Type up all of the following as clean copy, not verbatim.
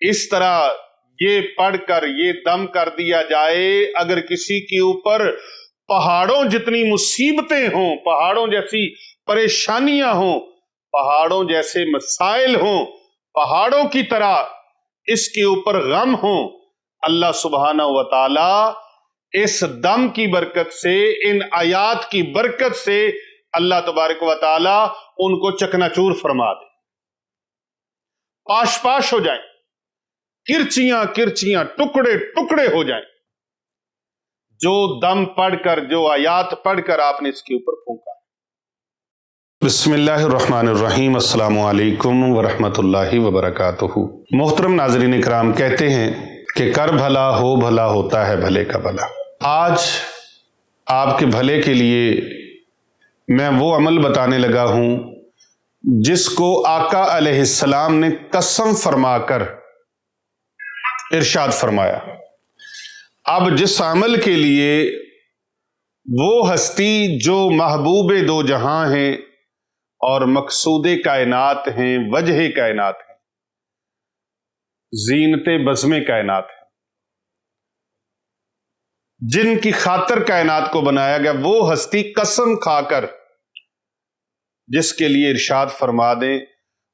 اس طرح یہ پڑھ کر یہ دم کر دیا جائے، اگر کسی کے اوپر پہاڑوں جتنی مصیبتیں ہوں، پہاڑوں جیسی پریشانیاں ہوں، پہاڑوں جیسے مسائل ہوں، پہاڑوں کی طرح اس کے اوپر غم ہوں، اللہ سبحانہ و تعالی اس دم کی برکت سے، ان آیات کی برکت سے اللہ تبارک و تعالی ان کو چکناچور فرما دے، پاش پاش ہو جائیں، کرچیاں کرچیاں، ٹکڑے ٹکڑے ہو جائیں، جو دم پڑھ کر، جو آیات پڑھ کر آپ نے اس کے اوپر پھونکا۔ بسم اللہ الرحمن الرحیم، السلام علیکم ورحمۃ اللہ وبرکاتہ۔ محترم ناظرین اکرام، کہتے ہیں کہ کر بھلا ہو بھلا ہوتا ہے بھلے کا بھلا۔ آج آپ کے بھلے کے لیے میں وہ عمل بتانے لگا ہوں جس کو آقا علیہ السلام نے قسم فرما کر ارشاد فرمایا۔ اب جس عمل کے لیے وہ ہستی جو محبوب دو جہاں ہیں اور مقصود کائنات ہیں، وجہ کائنات ہیں، زینت بزم کائنات ہیں، جن کی خاطر کائنات کو بنایا گیا، وہ ہستی قسم کھا کر جس کے لیے ارشاد فرما دیں،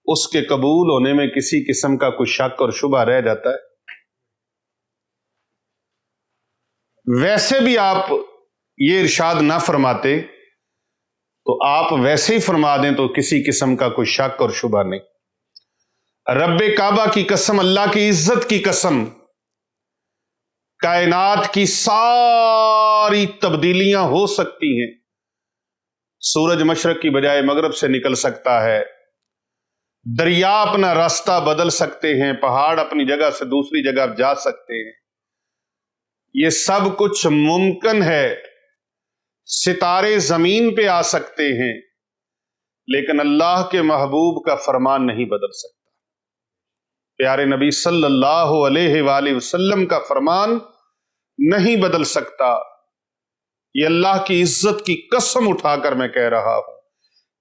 اس کے قبول ہونے میں کسی قسم کا کوئی شک اور شبہ رہ جاتا ہے؟ ویسے بھی آپ یہ ارشاد نہ فرماتے تو آپ ویسے ہی فرما دیں تو کسی قسم کا کوئی شک اور شبہ نہیں۔ رب کعبہ کی قسم، اللہ کی عزت کی قسم، کائنات کی ساری تبدیلیاں ہو سکتی ہیں، سورج مشرق کی بجائے مغرب سے نکل سکتا ہے، دریا اپنا راستہ بدل سکتے ہیں، پہاڑ اپنی جگہ سے دوسری جگہ جا سکتے ہیں، یہ سب کچھ ممکن ہے، ستارے زمین پہ آ سکتے ہیں، لیکن اللہ کے محبوب کا فرمان نہیں بدل سکتا، پیارے نبی صلی اللہ علیہ وآلہ وسلم کا فرمان نہیں بدل سکتا۔ یہ اللہ کی عزت کی قسم اٹھا کر میں کہہ رہا ہوں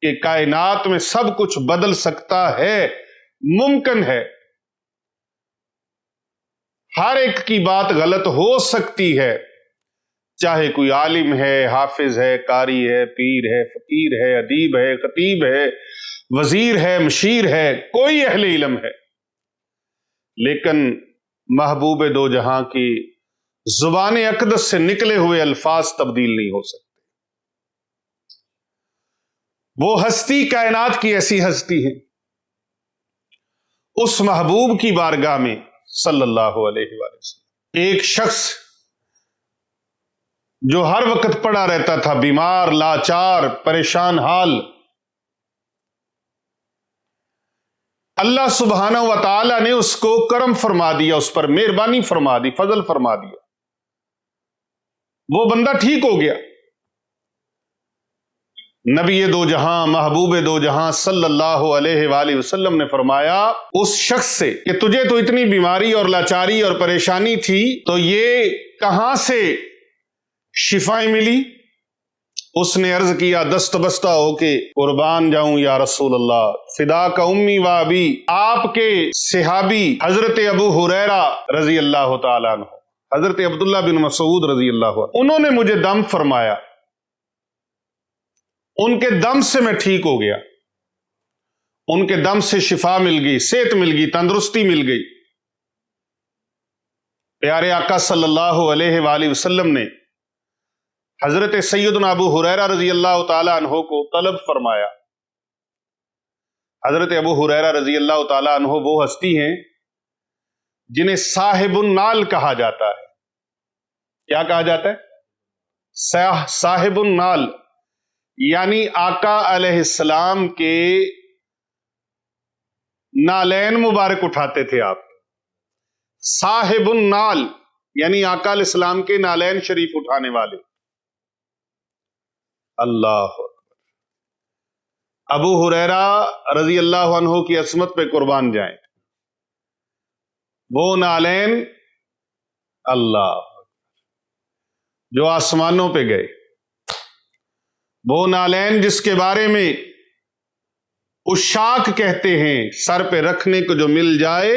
کہ کائنات میں سب کچھ بدل سکتا ہے، ممکن ہے، ہر ایک کی بات غلط ہو سکتی ہے، چاہے کوئی عالم ہے، حافظ ہے، قاری ہے، پیر ہے، فقیر ہے، ادیب ہے، خطیب ہے، وزیر ہے، مشیر ہے، کوئی اہل علم ہے، لیکن محبوب دو جہاں کی زبان اقدس سے نکلے ہوئے الفاظ تبدیل نہیں ہو سکتے۔ وہ ہستی کائنات کی ایسی ہستی ہے، اس محبوب کی بارگاہ میں صلی اللہ علیہ وآلہ وسلم ایک شخص جو ہر وقت پڑا رہتا تھا، بیمار، لاچار، پریشان حال، اللہ سبحانہ و تعالی نے اس کو کرم فرما دیا، اس پر مہربانی فرما دی، فضل فرما دیا، وہ بندہ ٹھیک ہو گیا۔ نبی دو جہاں، محبوب دو جہاں صلی اللہ علیہ وآلہ وسلم نے فرمایا اس شخص سے کہ تجھے تو اتنی بیماری اور لاچاری اور پریشانی تھی، تو یہ کہاں سے شفائیں ملی؟ اس نے عرض کیا دست بستہ ہو کے، قربان جاؤں یا رسول اللہ، فدا کا امی و ابی، آپ کے صحابی حضرت ابو ہریرہ رضی اللہ تعالیٰ عنہ، حضرت عبداللہ بن مسعود رضی اللہ عنہ، انہوں نے مجھے دم فرمایا، ان کے دم سے میں ٹھیک ہو گیا، ان کے دم سے شفا مل گئی، صحت مل گئی، تندرستی مل گئی۔ پیارے آقا صلی اللہ علیہ وآلہ وسلم نے حضرت سیدنا ابو ہریرہ رضی اللہ تعالی عنہ کو طلب فرمایا۔ حضرت ابو ہریرہ رضی اللہ تعالی عنہ وہ ہستی ہیں جنہیں صاحب النال کہا جاتا ہے۔ کیا کہا جاتا ہے؟ صاحب النال، یعنی آقا علیہ السلام کے نالین مبارک اٹھاتے تھے آپ۔ صاحب النال یعنی آقا علیہ السلام کے نالین شریف اٹھانے والے۔ اللہ اکبر، ابو ہریرہ رضی اللہ عنہ کی عظمت پہ قربان جائیں، وہ نالین اللہ جو آسمانوں پہ گئے، وہ نالین جس کے بارے میں عشاق کہتے ہیں سر پہ رکھنے کو جو مل جائے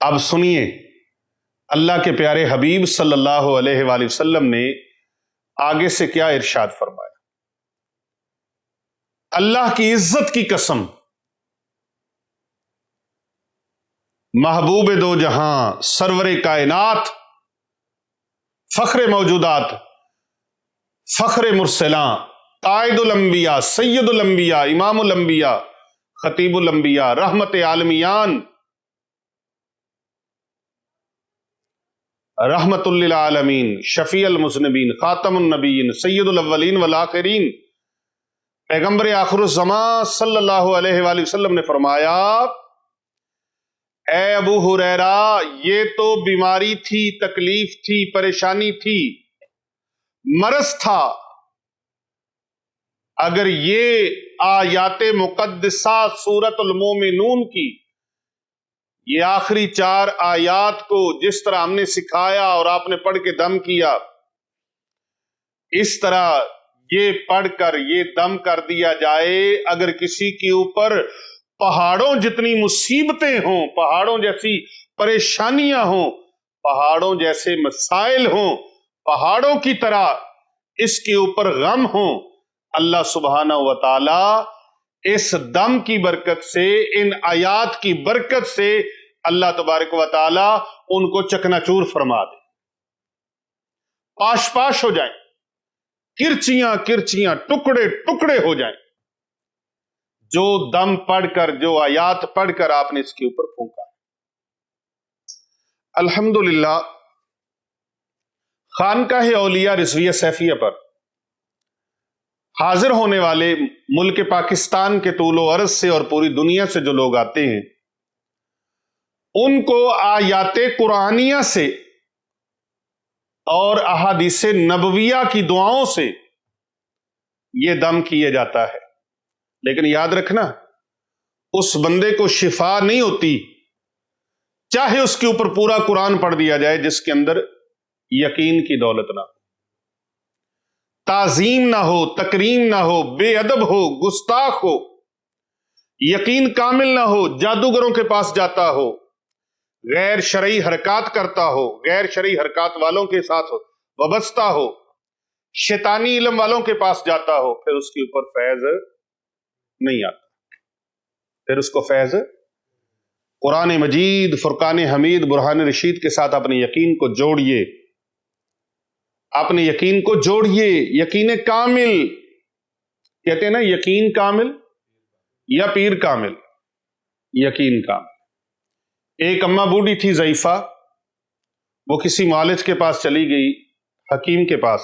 اب سنیے اللہ کے پیارے حبیب صلی اللہ علیہ وآلہ وسلم نے آگے سے کیا ارشاد فرمایا۔ اللہ کی عزت کی قسم، محبوب دو جہاں، سرور کائنات، فخر موجودات، فخر مرسلاں، قائد الانبیاء، سید الانبیاء، امام الانبیاء، خطیب الانبیاء، رحمت عالمیان، رحمت للعالمین، شفیع المذنبین، خاتم النبیین، سید الاولین والآخرین، پیغمبر آخر الزمان صلی اللہ علیہ وآلہ وسلم نے فرمایا، اے ابو ہریرہ، یہ تو بیماری تھی، تکلیف تھی، پریشانی تھی، مرض تھا، اگر یہ آیات مقدسہ سورۃ المومنون کی یہ آخری 4 آیات کو جس طرح ہم نے سکھایا اور آپ نے پڑھ کے دم کیا، اس طرح یہ پڑھ کر یہ دم کر دیا جائے، اگر کسی کے اوپر پہاڑوں جتنی مصیبتیں ہوں، پہاڑوں جیسی پریشانیاں ہوں، پہاڑوں جیسے مسائل ہوں، پہاڑوں کی طرح اس کے اوپر غم ہوں، اللہ سبحانہ و تعالی اس دم کی برکت سے، ان آیات کی برکت سے اللہ تبارک و تعالی ان کو چکناچور فرما دے، پاش پاش ہو جائیں، کرچیاں کرچیاں، ٹکڑے ٹکڑے ہو جائیں، جو دم پڑھ کر، جو آیات پڑھ کر آپ نے اس کے اوپر پھونکا۔ الحمدللہ خانقاہ اولیاء رضویہ سیفیہ پر حاضر ہونے والے ملک پاکستان کے طول و عرض سے اور پوری دنیا سے جو لوگ آتے ہیں، ان کو آیات قرآنیہ سے اور احادیث نبویہ کی دعاؤں سے یہ دم کیے جاتا ہے، لیکن یاد رکھنا اس بندے کو شفا نہیں ہوتی چاہے اس کے اوپر پورا قرآن پڑھ دیا جائے، جس کے اندر یقین کی دولت نہ ہو، تعظیم نہ ہو، تکریم نہ ہو، بے ادب ہو، گستاخ ہو، یقین کامل نہ ہو، جادوگروں کے پاس جاتا ہو، غیر شرعی حرکات کرتا ہو، غیر شرعی حرکات والوں کے ساتھ وابستہ ہو، شیطانی علم والوں کے پاس جاتا ہو، پھر اس کے اوپر فیض نہیں آتا، پھر اس کو فیض قرآن مجید، فرقان حمید، برہان رشید کے ساتھ اپنے یقین کو جوڑیے، اپنے یقین کو جوڑیے، یقین کامل کہتے ہیں نا، یقین کامل یا پیر کامل، یقین کامل۔ ایک اماں بوڑھی تھی ضعیفہ، وہ کسی معالج کے پاس چلی گئی، حکیم کے پاس،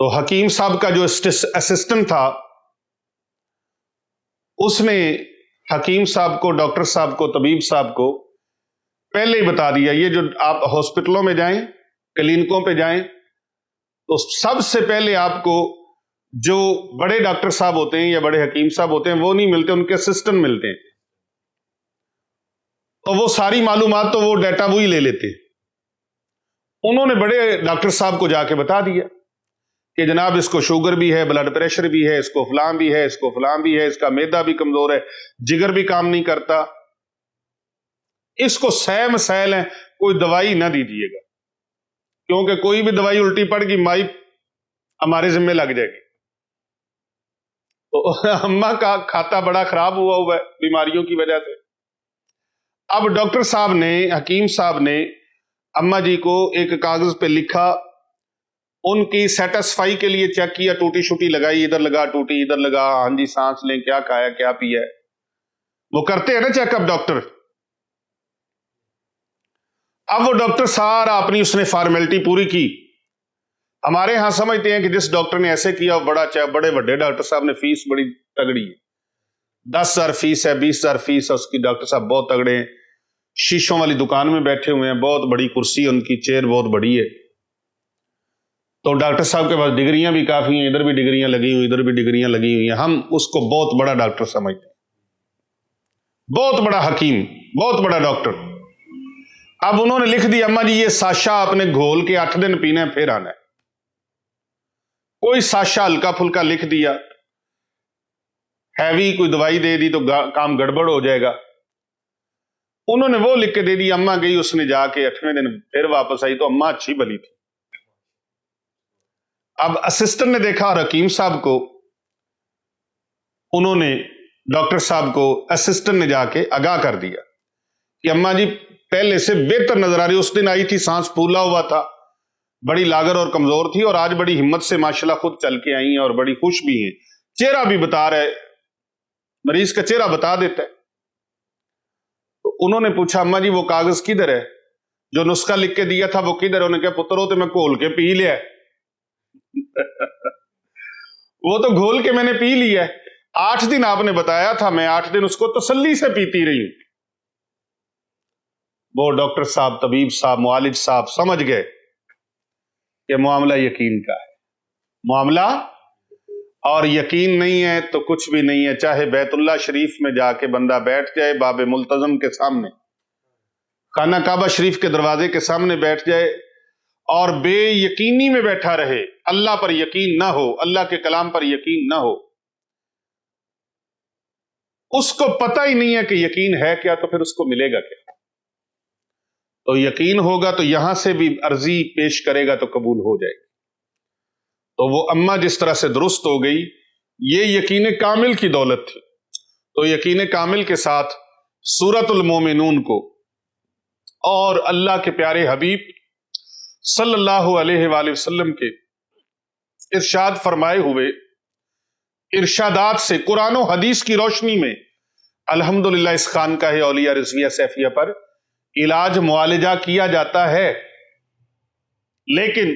تو حکیم صاحب کا جو اسسٹنٹ تھا، اس نے حکیم صاحب کو، ڈاکٹر صاحب کو، طبیب صاحب کو پہلے ہی بتا دیا، یہ جو آپ ہاسپٹلوں میں جائیں، کلینکوں پہ جائیں، تو سب سے پہلے آپ کو جو بڑے ڈاکٹر صاحب ہوتے ہیں یا بڑے حکیم صاحب ہوتے ہیں وہ نہیں ملتے، ان کے اسسٹنٹ ملتے ہیں، تو وہ ساری معلومات تو وہ ڈیٹا وہی لے لیتے ہیں۔ انہوں نے بڑے ڈاکٹر صاحب کو جا کے بتا دیا کہ جناب اس کو شوگر بھی ہے، بلڈ پریشر بھی ہے، اس کو فلاں بھی ہے، اس کو فلاں بھی ہے، اس کا معدہ بھی کمزور ہے، جگر بھی کام نہیں کرتا، اس کو سہ مسائل ہیں، کوئی دوائی نہ دیجیے گا، کیونکہ کوئی بھی دوائی الٹی پڑ گئی مائی ہمارے ذمہ لگ جائے گی۔ تو اماں کا کھاتا بڑا خراب ہوا ہے بیماریوں کی وجہ سے۔ اب ڈاکٹر صاحب نے، حکیم صاحب نے اماں جی کو ایک کاغذ پہ لکھا، ان کی سیٹسفائی کے لیے چیک کیا، ٹوٹی شوٹی لگائی، ادھر لگا ٹوٹی، ادھر لگا، ہاں جی سانس لیں، کیا کھایا کیا پیا ہے، وہ کرتے ہیں نا چیک اپ ڈاکٹر۔ اب وہ ڈاکٹر سارا اپنی اس نے فارمیلٹی پوری کی۔ ہمارے ہاں سمجھتے ہیں کہ جس ڈاکٹر نے ایسے کیا بڑے بڑے ڈاکٹر صاحب نے فیس بڑی تگڑی ہے، 10,000 فیس ہے، 20,000 فیس ہے، اس کی ڈاکٹر صاحب بہت تگڑے ہیں، شیشوں والی دکان میں بیٹھے ہوئے ہیں، بہت بڑی کرسی، ان کی چیئر بہت بڑی ہے، تو ڈاکٹر صاحب کے پاس ڈگریاں بھی کافی ہیں، ادھر بھی ڈگریاں لگی ہوئی، ادھر بھی ڈگریاں لگی ہوئی ہیں، ہم اس کو بہت بڑا ڈاکٹر سمجھتے ہیں، بہت بڑا حکیم، بہت بڑا ڈاکٹر۔ اب انہوں نے لکھ دیا، اماں جی یہ ساشا آپ نے گھول کے 8 دن پینا ہے، پھر آنا ہے۔ کوئی ساشا ہلکا پھلکا لکھ دیا، ہیوی کوئی دوائی دے دی تو کام گڑبڑ ہو جائے گا۔ انہوں نے وہ لکھ کے دے دی. اماں گئی, اس نے جا کے 8ویں دن پھر واپس آئی تو اماں اچھی بھلی تھی. اب اسسٹنٹ نے دیکھا اور حکیم صاحب کو, انہوں نے ڈاکٹر صاحب کو اسسٹنٹ نے جا کے آگاہ کر دیا کہ اماں جی پہلے سے بہتر نظر آ رہی. اس دن آئی تھی سانس پھولا ہوا تھا, بڑی لاغر اور کمزور تھی, اور آج بڑی ہمت سے ماشاءاللہ خود چل کے آئی ہیں اور بڑی خوش بھی ہیں. چہرہ بھی بتا رہے, مریض کا چہرہ بتا دیتا ہے. تو انہوں نے پوچھا اماں جی وہ کاغذ کدھر ہے, جو نسخہ لکھ کے دیا تھا وہ کدھر ہے؟ انہوں نے کہا پتر ہو تو میں گھول کے پی لیا ہے. وہ تو گھول کے میں نے پی لیا ہے. 8 دن آپ نے بتایا تھا, میں 8 دن اس کو تسلی سے پیتی رہی ہوں. وہ ڈاکٹر صاحب, طبیب صاحب, معالج صاحب سمجھ گئے کہ معاملہ یقین کا ہے. معاملہ اور یقین نہیں ہے تو کچھ بھی نہیں ہے. چاہے بیت اللہ شریف میں جا کے بندہ بیٹھ جائے, باب ملتزم کے سامنے, خانہ کعبہ شریف کے دروازے کے سامنے بیٹھ جائے اور بے یقینی میں بیٹھا رہے, اللہ پر یقین نہ ہو, اللہ کے کلام پر یقین نہ ہو, اس کو پتہ ہی نہیں ہے کہ یقین ہے کیا, تو پھر اس کو ملے گا کیا؟ تو یقین ہوگا تو یہاں سے بھی عرضی پیش کرے گا تو قبول ہو جائے گی. تو وہ اماں جس طرح سے درست ہو گئی, یہ یقین کامل کی دولت تھی. تو یقین کامل کے ساتھ سورۃ المومنون کو اور اللہ کے پیارے حبیب صلی اللہ علیہ وآلہ وسلم کے ارشاد فرمائے ہوئے ارشادات سے قرآن و حدیث کی روشنی میں الحمدللہ اس خانقاہ اولیاء رضویہ سیفیہ پر علاج معالجہ کیا جاتا ہے. لیکن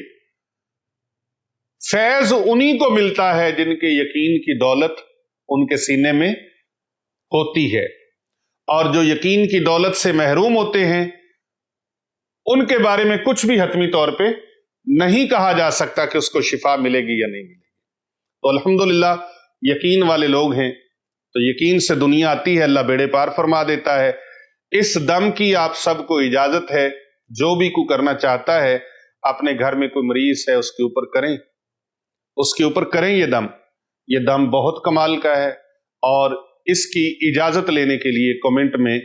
فیض انہی کو ملتا ہے جن کے یقین کی دولت ان کے سینے میں ہوتی ہے, اور جو یقین کی دولت سے محروم ہوتے ہیں ان کے بارے میں کچھ بھی حتمی طور پہ نہیں کہا جا سکتا کہ اس کو شفا ملے گی یا نہیں ملے گی. تو الحمدللہ یقین والے لوگ ہیں, تو یقین سے دنیا آتی ہے, اللہ بیڑے پار فرما دیتا ہے. اس دم کی آپ سب کو اجازت ہے, جو بھی کوئی کرنا چاہتا ہے اپنے گھر میں کوئی مریض ہے اس کے اوپر کریں, اس کے اوپر کریں یہ دم بہت کمال کا ہے. اور اس کی اجازت لینے کے لیے کمنٹ میں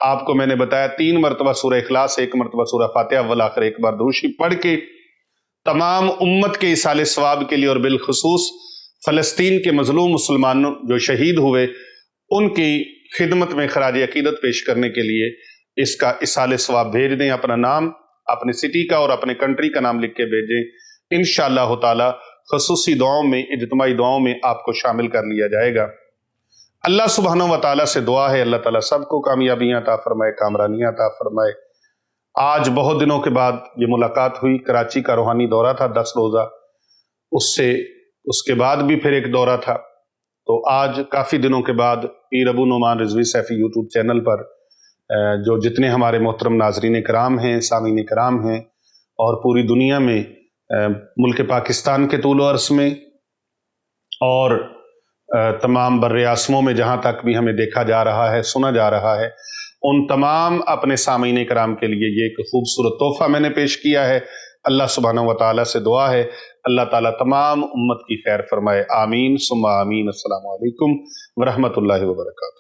آپ کو میں نے بتایا 3 مرتبہ سورہ اخلاص, 1 مرتبہ سورہ فاتحہ, والآخر ایک بار درود شریف پڑھ کے تمام امت کے ایصال ثواب کے لیے اور بالخصوص فلسطین کے مظلوم مسلمانوں جو شہید ہوئے ان کی خدمت میں خراج عقیدت پیش کرنے کے لیے اس کا ایصال ثواب بھیج دیں. اپنا نام, اپنے سٹی کا اور اپنے کنٹری کا نام لکھ کے بھیجیں. انشاءاللہ تعالی خصوصی دعاؤں میں, اجتماعی دعاؤں میں آپ کو شامل کر لیا جائے گا. اللہ سبحانہ و تعالیٰ سے دعا ہے اللہ تعالیٰ سب کو کامیابیاں عطا فرمائے, کامرانیاں عطا فرمائے. آج بہت دنوں کے بعد یہ ملاقات ہوئی. کراچی کا روحانی دورہ تھا 10 روزہ, اس کے بعد بھی پھر ایک دورہ تھا. تو آج کافی دنوں کے بعد پیر ابو نعمان رضوی سیفی یوٹیوب چینل پر جو جتنے ہمارے محترم ناظرین کرام ہیں, سامعین کرام ہیں, اور پوری دنیا میں ملک پاکستان کے طول و عرض میں اور تمام بر اعظموں میں جہاں تک بھی ہمیں دیکھا جا رہا ہے, سنا جا رہا ہے, ان تمام اپنے سامعین کرام کے لیے یہ ایک خوبصورت تحفہ میں نے پیش کیا ہے. اللہ سبحانہ و تعالیٰ سے دعا ہے اللہ تعالیٰ تمام امت کی خیر فرمائے. آمین ثم آمین. السلام علیکم ورحمۃ اللہ وبرکاتہ.